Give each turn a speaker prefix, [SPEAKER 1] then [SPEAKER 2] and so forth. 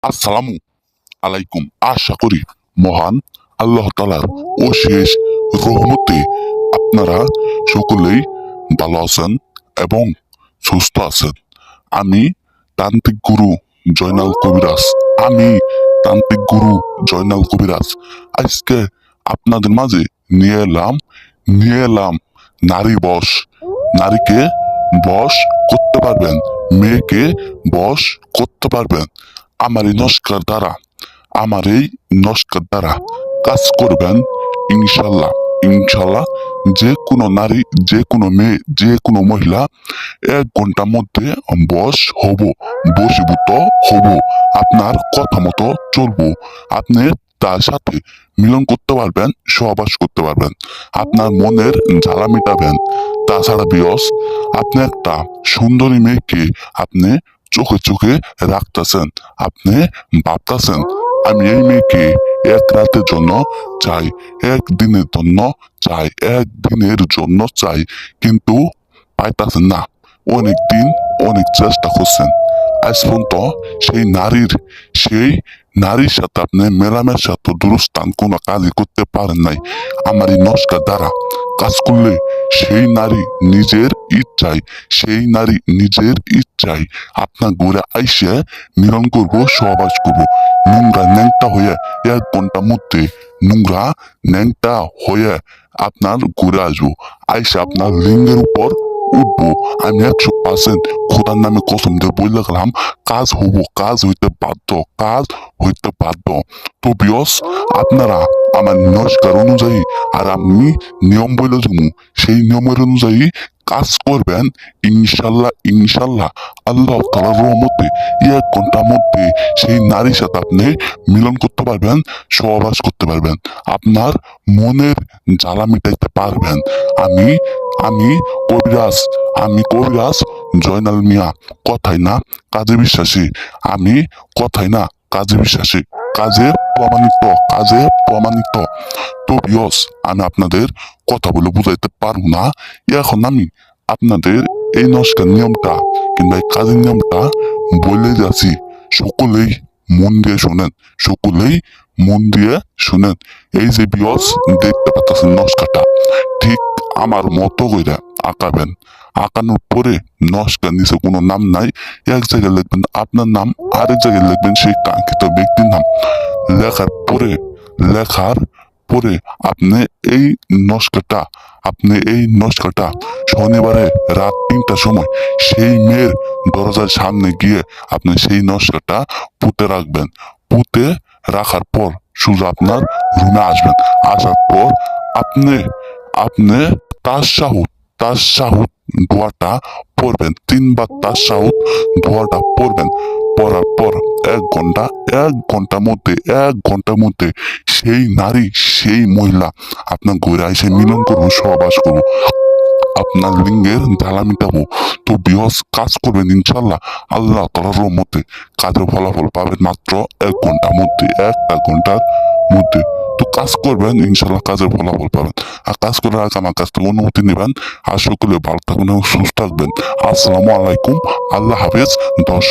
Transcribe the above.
[SPEAKER 1] আসসালামু আলাইকুম। আশা করি মহান আল্লাহ তাআলার অশেষ রহমতে আপনারা সকলেই ভালো আছেন এবং সুস্থ আছেন। আমি তান্ত্রিক গুরু জয়নাল কবিরাজ। আমি তান্ত্রিক গুরু জয়নাল কবিরাজ আজকে আপনাদের মাঝে নিয়ে এলাম নারী বশ। নারীকে বশ করতে পারবেন, মেয়েকে বশ করতে পারবেন আমার এই নস্কার দ্বারা কাজ করবেন ইনশাল্লাহ। ইনশাল্লাহ যে কোনো নারী, যে কোনো মেয়ে, যে কোনো মহিলা 1 ঘন্টার মধ্যে বশীভূত হব। আপনার কথা মতো চলবো। আপনি তার সাথে মিলন করতে পারবেন, সহবাস করতে পারবেন, আপনার মনের জ্বালা মিটাবেন। তাছাড়া বিয়স, আপনি একটা সুন্দরী মেয়েকে আপনি চোখে চোখে রাখতেছেন, আপনি ভাবতেছেন আমি এই মেয়েকে 1 রাতের জন্য চাই, 1 দিনের জন্য চাই, 1 দিনের জন্য চাই, কিন্তু পাইতাছেন না। অনেক দিন অনেক চেষ্টা করছেন, আজ পর্যন্ত সেই নারীর সাথে আপনি মেলামেশা তো দূরস্থান কোনো কাজই করতে পারেন নাই। আমার এই নস্কার দ্বারা কাজ করলে সেই নারী নিজের ইচ্ছায় আপনার ঘুরে আইসে মিলন করবো, সহবাস করবো। নোংরা ন্যাংটা হয়ে 1 ঘন্টার মধ্যে নোংরা ন্যাংটা হয়ে আপনার ঘুরে আসবো, আইসে আপনার লিঙ্গের উপর উঠবো। আমি 100% খোদার নামে কসম দিয়ে বলে গেলাম, কাজ হইতে বাধ্য। তো বিয়স, আপনারা আমার নমস্কার অনুযায়ী আর আমি নিয়ম বলে যাবো, সেই নিয়মের অনুযায়ী কাজ করবেন ইনশাল্লাহ। ইনশাল্লাহ আল্লাহ তাআলার রহমতে 1 ঘন্টার মধ্যে সেই নারীর সাথে আপনি মিলন করতে পারবেন, সহবাস করতে পারবেন, আপনার মনের জ্বালা মিটাইতে পারবেন। আমি আমি কবিরাজ জয়নাল মিয়া। কথায় না কাজে বিশ্বাসী। আমি কথায় না কাজে বিশ্বাসী, কাজে প্রমাণিত। তো বিয়স, আমি আপনাদের কথা বলে বুঝাইতে পারবো না। এখন আমি আপনাদের এই নমস্কার নিয়মটা কিংবা এই কাজের নিয়মটা বলে যাচ্ছি। সকলেই মন দিয়ে শোনেন, সকলেই মন দিয়ে শোনেন। এই যে বিয়স দেখতে পাচ্ছেন নমস্কারটা, ঠিক আমার মতো করে আঁকাবেন। আঁকানোর পরে নমস্কার নিচে কোনো নাম নাই, এক জায়গায় লিখবেন আপনার নাম, আরেক জায়গায় লিখবেন সেই কাঙ্ক্ষিত ব্যক্তির নাম। লেখার পরে আপনি এই নমস্কারটা শনিবারে রাত 3টার সময় সেই মেয়ের দরজার সামনে গিয়ে আপনি সেই নমস্কারটা পুঁতে রাখবেন। পুঁতে রাখার পর শুধু আপনার রুমে আসবেন। আসার পর আপনি আপনি তাশাহুদ দোয়াটা পড়বেন, 3 বার তাশাহুদ দোয়াটা পড়বেন। পড়ার পর 1 ঘন্টার মধ্যে সেই নারী, সেই মহিলা আপনার ঘুরে এসে মিলন করবো, সহবাস করবো, আপনার লিঙ্গের জ্বালা মিটাবো। তো বিহস কাজ করবেন ইনশাল্লাহ। আল্লাহ তাআলার রহমতে কাজের ফলাফল পাবেন মাত্র 1 ঘন্টার মধ্যে, 1 ঘন্টার মধ্যে। তো কাজ করবেন ইনশাল্লাহ, কাজের ফলাফল পাবেন। আর কাজ করার আগে আমার কাছ থেকে অনুমতি নেবেন। আর সকলে ভালো থাকবেন এবং সুস্থ থাকবেন। আসসালামু আলাইকুম, আল্লাহ হাফেজ দর্শক।